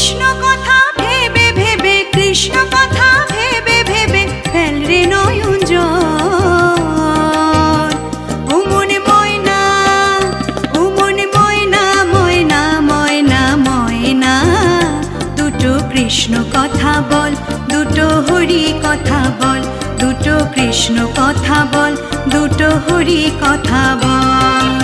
কৃষ্ণ কথা ভেবে ভেবে, কৃষ্ণ কথা ভেবে ভেবে ফেল রে নয়ন জল। ও মনে ময়না, ও মনে ময়না, ময়না ময়না ময়না, দুটো কৃষ্ণ কথা বল, দুটো হরি কথা বল, দুটো কৃষ্ণ কথা বল, দুটো হরি কথা বল।